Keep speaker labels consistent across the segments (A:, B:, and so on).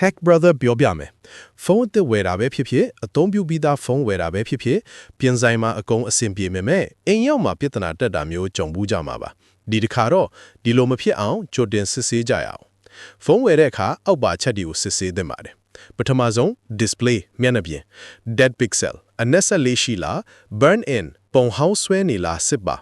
A: Tech Brother ပြောပြမယ်ဖုန်းအသစ်ဝယ်တာပဲဖြစ်ဖြစ်အသုံးပြုပြီးသားဖုန်းဝယ်တာပဲဖြစ်ဖြစ်ပြင်ဆိုင်မှာအကုန်အဆင်ပြေမယ်အိမ်ရောက်မှာပြဿနာတက်တာမျိုးကြုံဘူးကြမှာပါဒီတစ်ခါတော့ဒီလိုမဖြစ်အောင်ကြိုတင်စစ်ဆေးကြရအောင်ဖုန်းဝယ်တဲ့အခါအောက်ပါချက်တွေကိုစစ်ဆေးသင့်ပါတယ်ပထမဆုံး display မျက်နှာပြင် dead pixel အနက်ဆက်လေးရှိလား burn in ပုံဟောင်းဆွဲနေလားစစ်ပါ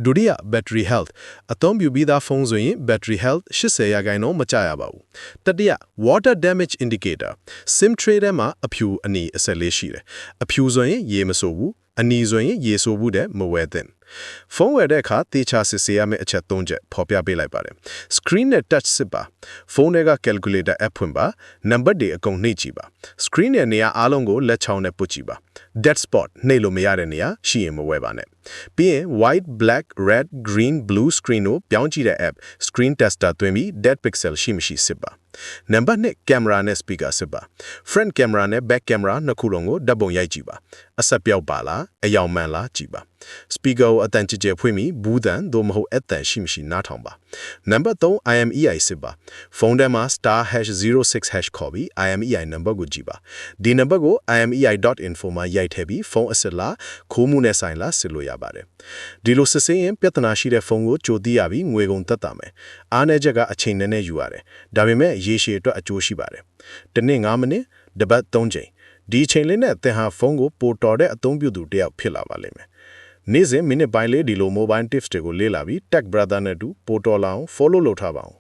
A: ဒုတိယ battery health အသုံးပြုပြီးသားဖုန်းဆိုရင် battery health 80%မကျရပါဘူးတတိယ water damage indicator sim tray ထဲမှာအဖြူအနီအဆက်လေးရှိတယ်အဖြူဆိုရင်ရေမဆိုဘူးအနီဆိုရင်ရေဆိုဘူးတဲ့မဝဲသင့်ဖုန်းဝယ်တဲ့အခါတေချာစစ်ဆေးရမယ့်အချက်၃ချက်ဖော်ပြပေးလိုက်ပါတယ် screen နဲ့ touch စစ်ပါဖုန်းထဲက calculator app ဖွင့်ပါနံပါတ်တွေအကုန်နှိပ်ကြည့်ပါ screen ရဲ့နေရာအားလုံးကိုလက်ချောင်းနဲ့ပုတ်ကြည့်ပါ dead spot နှိပ်လို့မရတဲ့နေရာရှိရင်မဝယ်ပါနဲ့ပြီးရင် white black red green blue screen ကိုပြောင်းကြည့်တဲ့ app screen tester သွင်းပြီး dead pixel ရှိမရှိစစ်ပါနံပါတ်2 camera နဲ့ speaker စစ်ပါ front camera နဲ့ back camera နှစ်ခုလုံးကိုဓာတ်ပုံရိုက်ကြည့်ပါအဆက်ပြောက်ပါလားအယောင်မှန်လားကြည့်ပါ speaker ကိုအတန်ကြဲကြဲဖွင့်ပြီးဘူးတန်သို့မဟုတ်အတန်ရှိမရှိနားထောင်ပါနံပါတ်3 IMEI စစ်ပါဖုန်းထဲမှာ *#06# ခေါ်ပြီး IMEI နံပါတ်ကိုကြည့်ပါဒီနံပါတ်ကို imei.info မှာရိုက်ထည့်ပြီးဖုန်းအစစ်လားခိုးမှုနဲ့ဆိုင်လားစစ်လို့ရပါတယ်ဒီလိုစစ်ဆေးရင်ပြဿနာရှိတဲ့ဖုန်းကိုကြိုသိရပြီးငွေကုန်သက်သာမယ်အားနည်းချက်ကအချိန်နဲ့ယူရတယ်ဒါပေမဲ့ရေရှည်အတွက်အကျိုးရှိပါတယ်တစ်နေ့9မိနစ်တစ်ပတ်3ချိန်ဒီအချိန်လေးနဲ့သင်ဟာဖုန်းကိုပိုတော်တဲ့အသုံးပြုသူတစ်ယောက်ဖြစ်လာပါလိမ့်မယ်နေ့စဉ်မိနစ်ပိုင်းလေးဒီလို mobile tips တွေကိုလေ့လာပြီး Tech Brother နဲ့တူပိုတော်လာအောင် follow လုပ်ထားပါအောင်